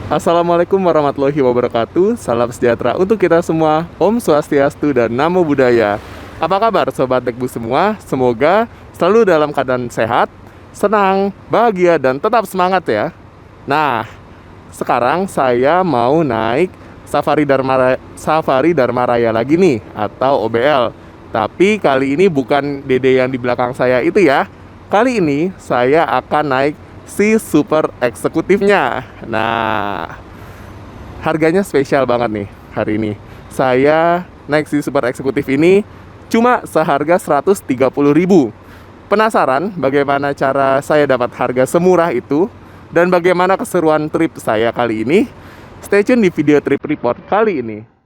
Assalamualaikum warahmatullahi wabarakatuh. Salam sejahtera untuk kita semua. Om Swastiastu dan Namo Buddhaya. Apa kabar Sobat Dekbu semua? Semoga selalu dalam keadaan sehat, senang, bahagia, dan tetap semangat ya. Nah, sekarang saya mau naik Safari Dharma Raya lagi nih, atau OBL. Tapi kali ini bukan Dede yang di belakang saya itu ya. Kali ini saya akan naik si super eksekutifnya. Nah, harganya spesial banget nih hari ini. Saya naik si super eksekutif ini cuma seharga 130.000. Penasaran bagaimana cara saya dapat harga semurah itu dan bagaimana keseruan trip saya kali ini? Stay tune di video trip report kali ini.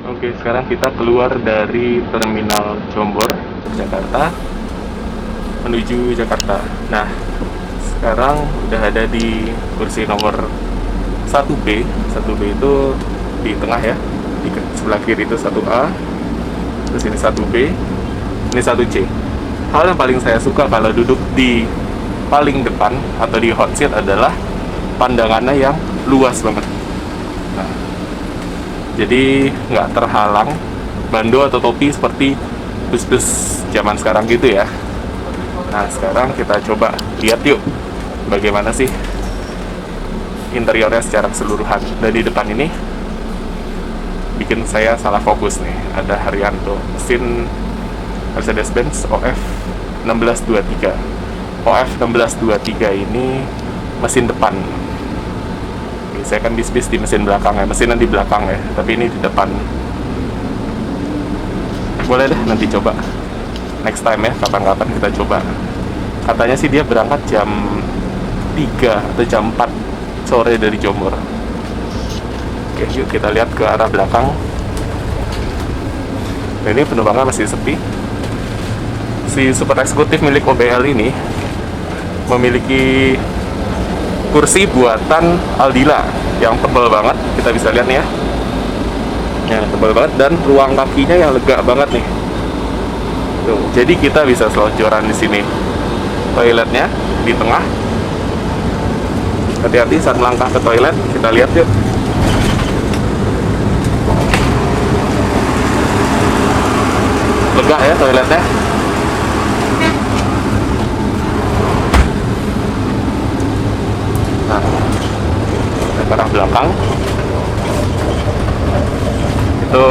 Oke, sekarang kita keluar dari Terminal Jombor, Jakarta, menuju Jakarta. Nah, sekarang udah ada di kursi nomor 1B. 1B itu di tengah ya, di sebelah kiri itu 1A, terus ini 1B, ini 1C. Hal yang paling saya suka kalau duduk di paling depan atau di hot seat adalah pandangannya yang luas banget. Nah, jadi nggak terhalang bando atau topi seperti bus-bus zaman sekarang gitu ya. Nah, sekarang kita coba lihat yuk bagaimana sih interiornya secara keseluruhan. Dan di depan ini bikin saya salah fokus nih. Ada Haryanto, mesin Mercedes-Benz OF 1623. OF 1623 ini mesin depan. Saya kan bis-bis di mesin belakang ya, mesinnya di belakang ya, tapi ini di depan. Boleh deh nanti coba. next time ya, kapan-kapan kita coba. Katanya sih dia berangkat jam 3 atau jam 4 sore dari Jomor. Oke, yuk kita lihat ke arah belakang. Nah, ini penumpangnya masih sepi. Si super eksekutif milik OBL ini memiliki kursi buatan Aldila yang tebal banget, kita bisa lihat nih ya. Ya, tebal banget, dan ruang kakinya yang lega banget nih. Tuh, jadi kita bisa selonjoran di sini. Toiletnya di tengah. Hati-hati saat melangkah ke toilet, kita lihat yuk. Lega ya toiletnya. Nah, ke arah belakang itu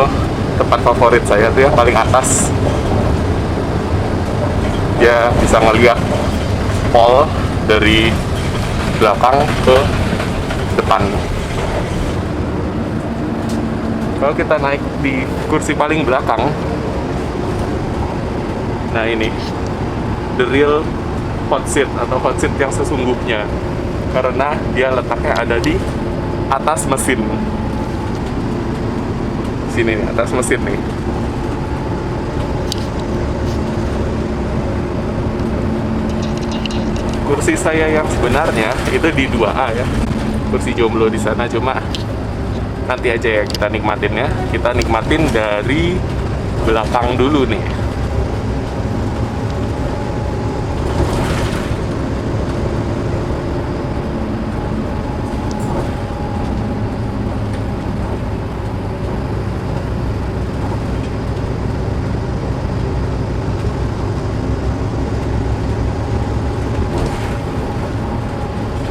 tempat favorit saya tuh ya, paling atas. Dia bisa ngeliat pol dari belakang ke depan. Kalau kita naik di kursi paling belakang, nah ini the real hot seat atau hot seat yang sesungguhnya, karena dia letaknya ada di atas mesin. Sini nih, atas mesin nih. Kursi saya yang sebenarnya itu di 2A ya, kursi jomblo di sana, cuma nanti aja ya kita nikmatinnya. Kita nikmatin dari belakang dulu nih.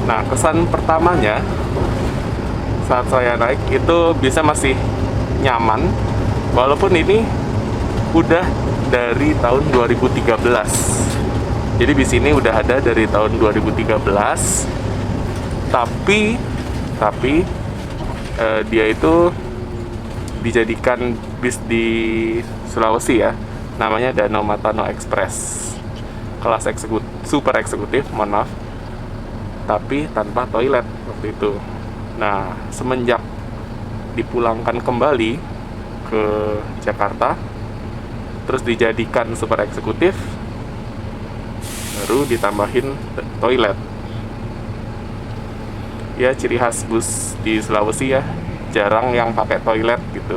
Nah, kesan pertamanya saat saya naik itu bisa masih nyaman, walaupun ini udah dari tahun 2013. Jadi bis ini udah ada dari tahun 2013, tapi dia itu dijadikan bis di Sulawesi ya, namanya Danau Matano Express, kelas super eksekutif, mohon maaf, tapi tanpa toilet waktu itu. Nah, semenjak dipulangkan kembali ke Jakarta, terus dijadikan super eksekutif, baru ditambahin toilet. Ya, ciri khas bus di Sulawesi ya, jarang yang pakai toilet gitu.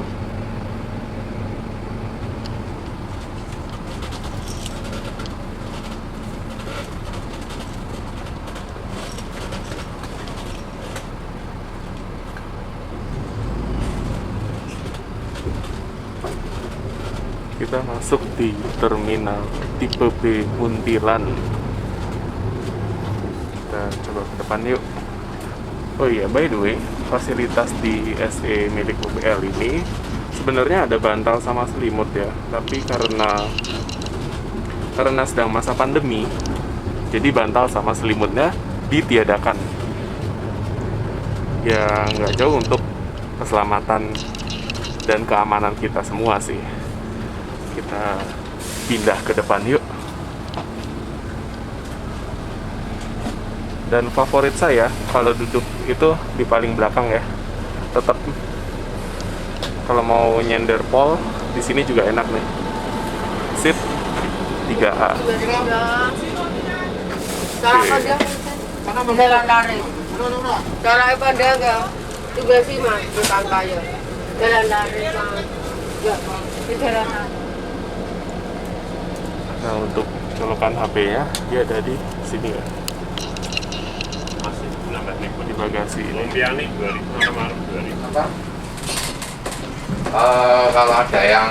Kita masuk di terminal tipe B Muntilan. Kita coba ke depan yuk. Oh iya, by the way, fasilitas di SE milik OBL ini sebenarnya ada bantal sama selimut ya, tapi karena sedang masa pandemi, jadi bantal sama selimutnya ditiadakan. Ya nggak jauh untuk keselamatan dan keamanan kita semua sih. Kita pindah ke depan yuk. Dan favorit saya kalau duduk itu di paling belakang ya. Tetap kalau mau nyender pol di sini juga enak nih. Seat 3A. Nah, untuk colokan HP-nya dia ada di sini ya. Di bagasi ini. Lumpiani 2000 Maret 2000. Apa? Kalau ada yang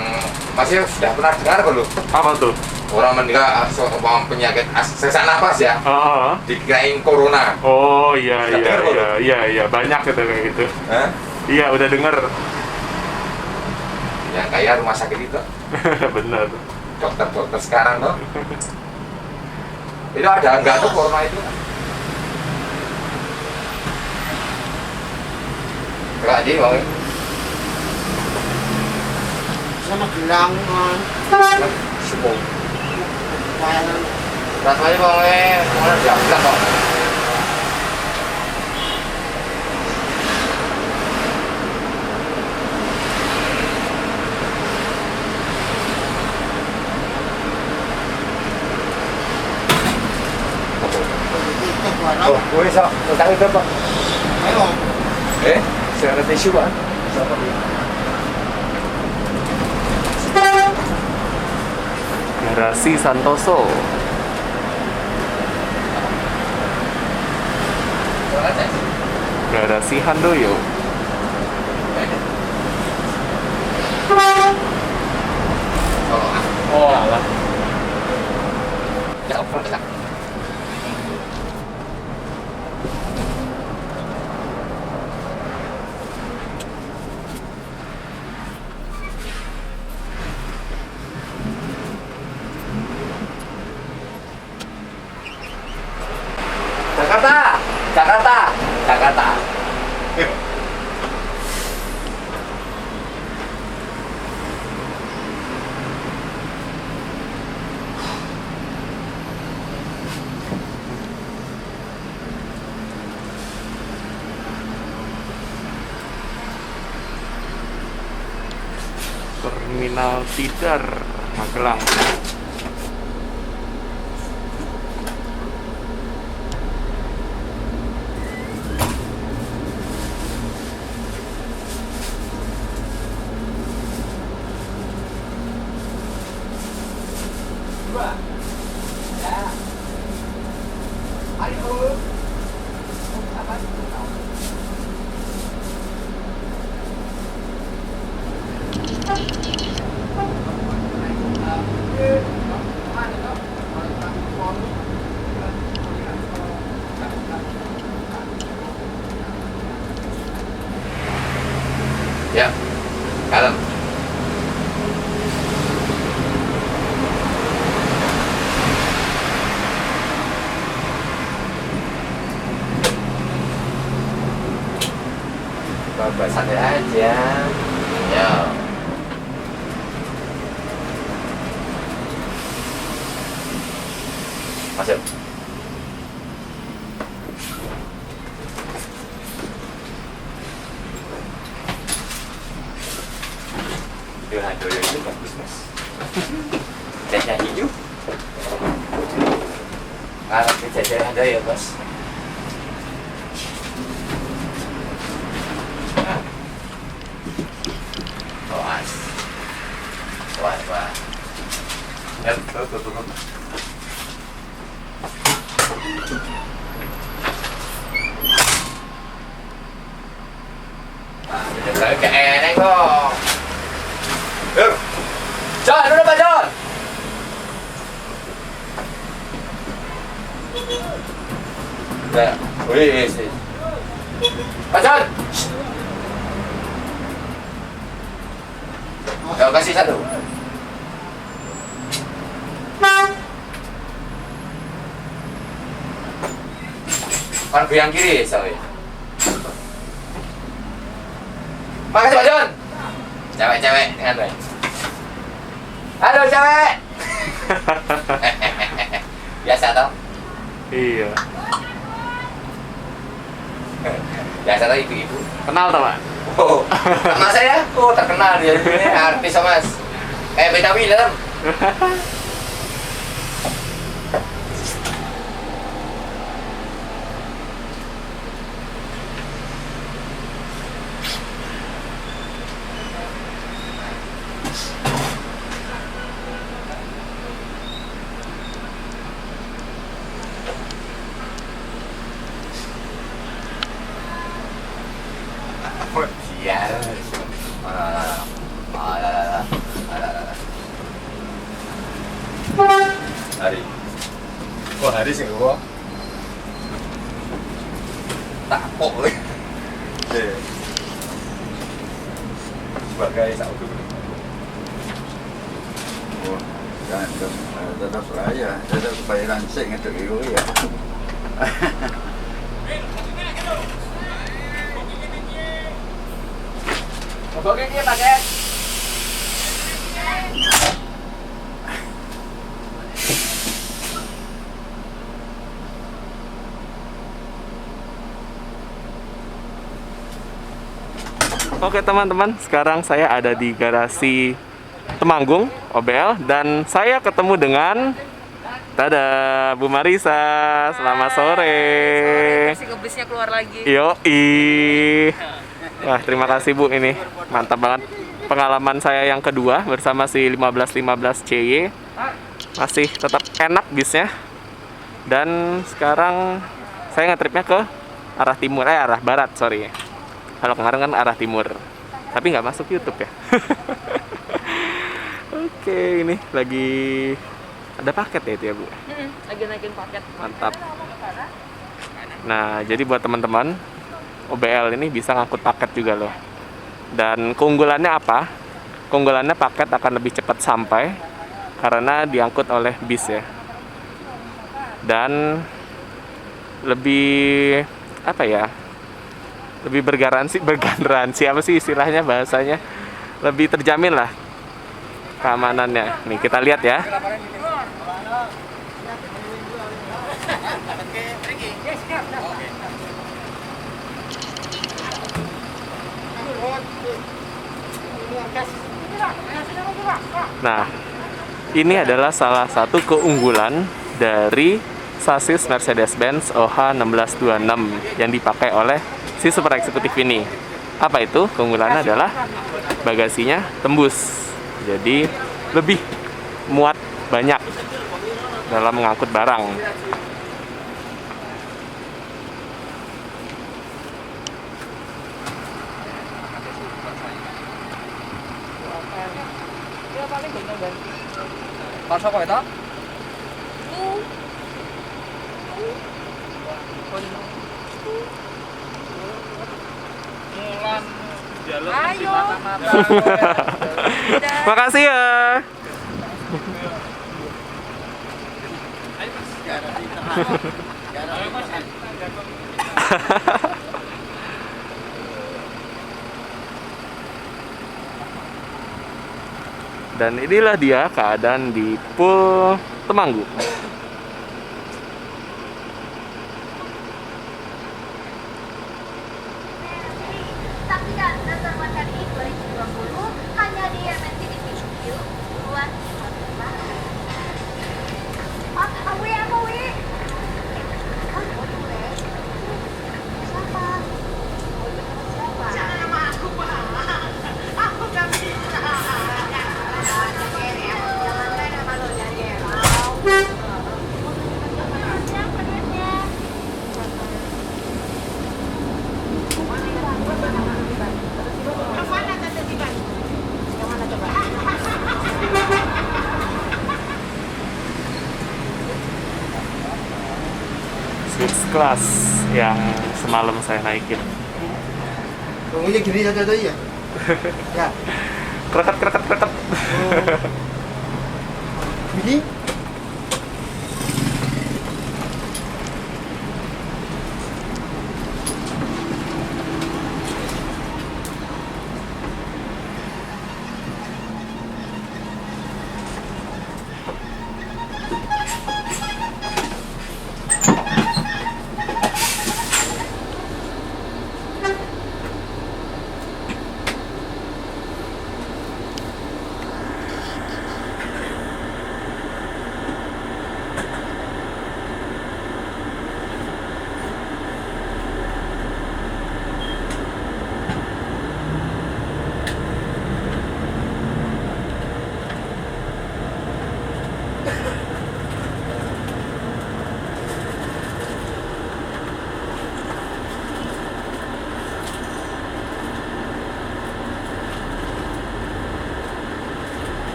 masih sudah pernah dengar belum? Apa tuh? Orang meninggal penyakit sesak napas ya, dikirain corona. Oh iya Sudah dengar belum? iya banyak gitu kayak gitu. Hah? Iya udah denger. Yang kayak rumah sakit itu, Bener. dokter-dokter sekarang tuh. Itu ada enggak tuh corona itu? Enggak aja mau. Sama gelang Semua. Rasanya mau diangkat kok. Oh, boleh sok. Utang itu pak. Eh, Saya ada tisu pak. Garasi Santoso. Garasi Handoyo. Oh alah. ya open dekat. Jakarta, Jakarta, Jakarta. Terminal Tidar, Magelang. Ya, kalem. Bapak santai aja. Ya. Masuk. Handoyo itu bagus mas. Catnya hijau. Kalau jajan Handoyo bos. Awas. Wah wah. Ya tuh. Nah, ke eneng kok. John, udah Pak John? Udah, wih sih. Pak John. Kau kasih satu. Kan yang kiri, sorry. Makasih Pak John. Cewek-cewek dengan baik. Halo cewek. Biasa toh? Iya. Biasa toh ibu-ibu. Kenal teman? Oh, sama saya? Oh terkenal dia ini artis sama mas. Beta Willem. Sial. Hari. Oh hari sih gua. Tapok. Sebagai satu. Oh, kan tetap raya, tetap bayaran sing itu ya. Oke dia pakai. Oke teman-teman, sekarang saya ada di garasi Temanggung OBL dan saya ketemu dengan tada Bu Marisa. Selamat sore. Ngebisnya keluar lagi. Yoi. Wah, terima kasih Bu, ini mantap banget. Pengalaman saya yang kedua bersama si 1515 CY. Masih tetap enak bisnya. Dan sekarang saya ngetripnya ke arah timur, arah barat, sorry. Kalau kemarin kan arah timur. Tapi nggak masuk YouTube ya. Oke, ini lagi ada paket ya itu ya Bu? Lagi naikin paket. Mantap. Nah, jadi buat teman-teman, OBL ini bisa ngangkut paket juga loh. Dan keunggulannya apa? Keunggulannya paket akan lebih cepat sampai karena diangkut oleh bis ya. Dan lebih apa ya? Lebih bergaransi apa sih istilahnya bahasanya? Lebih terjamin lah keamanannya. Nih kita lihat ya. Nah, ini adalah salah satu keunggulan dari sasis Mercedes-Benz OH1626 yang dipakai oleh si super eksekutif ini. Apa itu? Keunggulannya adalah bagasinya tembus. Jadi lebih muat banyak dalam mengangkut barang. Pasok ko ito? Ayo. Makasih ya. Dan inilah dia keadaan di Pool Temanggung. Saksikan Transformer RI 2020 hanya di MNC TV buruan. Awi, apa Wi? Siapa? Jangan nama aku, Pak. Aku gak bisa. Jangan main sama lo, jangan. Switch class yang semalam saya naikin. Bangunnya gini saja tadi ya? Ya. Kreket. Begini?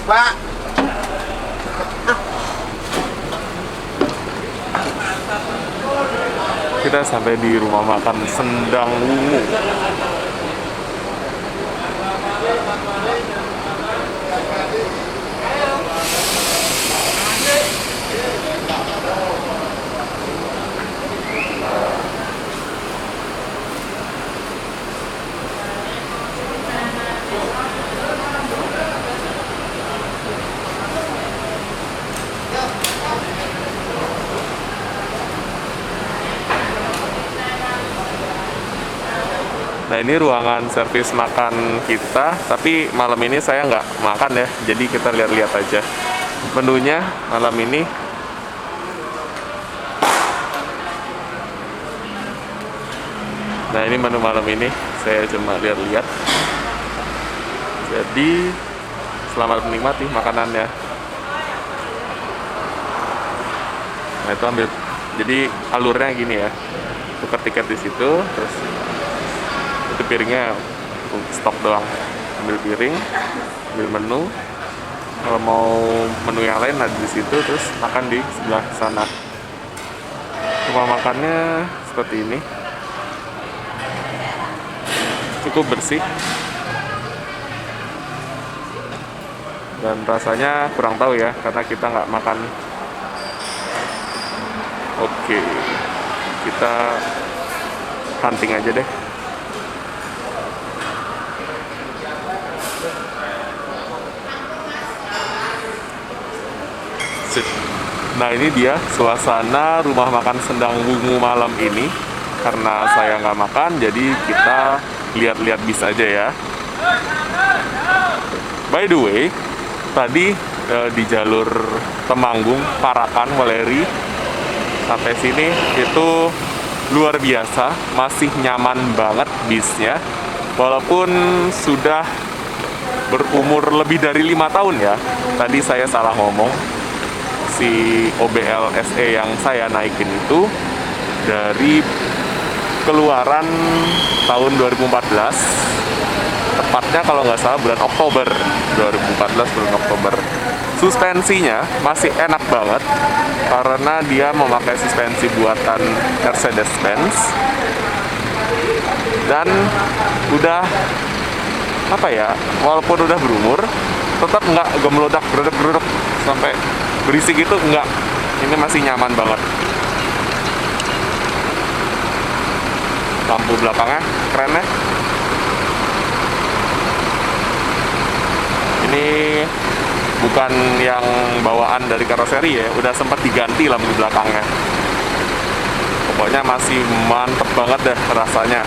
Pak. Kita sampai di rumah makan Sendang Wungu. Nah, ini ruangan servis makan kita, tapi malam ini saya nggak makan ya, jadi kita lihat-lihat aja menunya malam ini. Nah, ini menu malam ini, saya cuma lihat-lihat. Jadi, selamat menikmati makanannya. Nah, itu ambil, jadi alurnya gini ya, tukar tiket di situ, terus itu piringnya stok doang, ambil piring, ambil menu, kalau mau menu yang lain ada di situ, terus makan di sebelah sana. Rumah makannya seperti ini, cukup bersih dan rasanya kurang tahu ya karena kita nggak makan. Oke, kita hunting aja deh. Nah, ini dia suasana rumah makan Sendang Wungu malam ini. Karena saya nggak makan, jadi kita lihat-lihat bis aja ya. By the way, tadi di jalur Temanggung, Parakan, Weleri sampai sini itu luar biasa, masih nyaman banget bisnya. Walaupun sudah berumur lebih dari 5 tahun ya. Tadi saya salah ngomong. Si OBL SE yang saya naikin itu dari keluaran tahun 2014, tepatnya kalau nggak salah bulan Oktober 2014, bulan Oktober. Suspensinya masih enak banget karena dia memakai suspensi buatan Mercedes-Benz dan udah apa ya, walaupun udah berumur tetap nggak gemelodak geruduk sampai berisik itu enggak. Ini masih nyaman banget. Lampu belakangnya keren ya. Ini bukan yang bawaan dari karoseri ya, udah sempat diganti lampu belakangnya. Pokoknya masih mantep banget deh rasanya.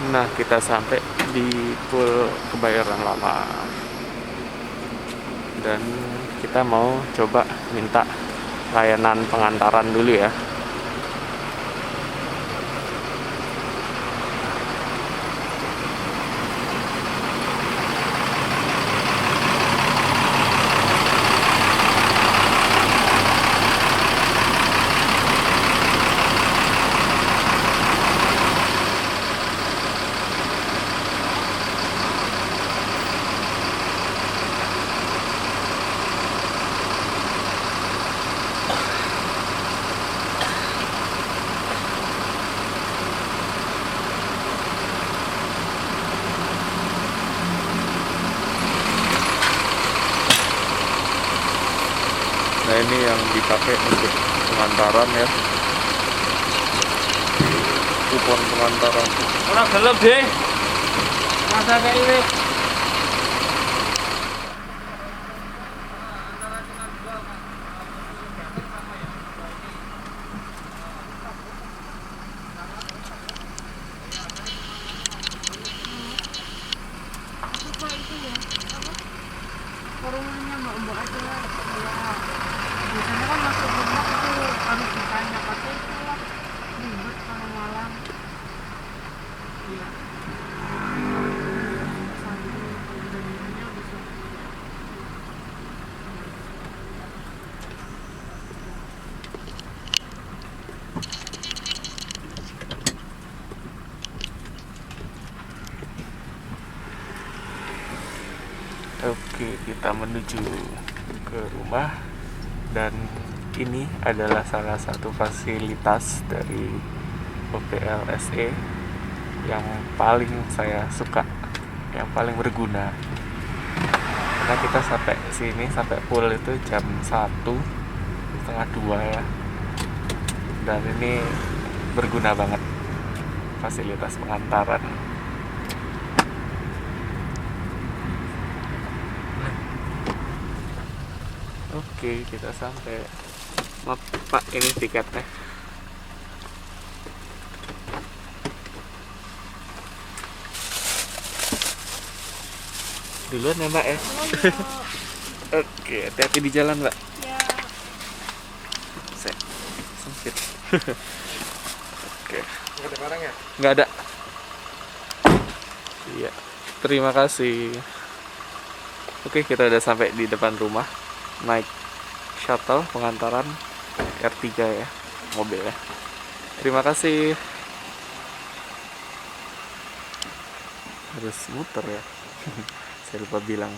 Nah, kita sampai di Pool Kebayoran Lama. Dan kita mau coba minta layanan pengantaran dulu ya. Nah, ini yang dipakai untuk pengantaran ya. Kupon pengantaran. Orang gelap deh. Masa kayak ini. Forumnya mbak aja lah. Biasanya kan masuk rumah itu harus ditanya pakai itu lah. Ribet kalau malam. Iya. Oke, kita menuju ke rumah dan ini adalah salah satu fasilitas dari OPLSE yang paling saya suka, yang paling berguna. Karena kita sampai sini, sampai pool itu jam 1:30 ya. Dan ini berguna banget fasilitas pengantaran. Oke, kita sampai. Maaf Pak, ini tiketnya. Duluan ya Mbak ya. Oke, hati-hati di jalan Mbak. Ya. Sempit. Oke. Nggak ada barang ya? Nggak ada. Iya. Terima kasih. Oke, kita udah sampai di depan rumah. Naik shuttle pengantaran R3 ya, mobilnya. Terima kasih. Harus muter ya. Saya lupa bilang.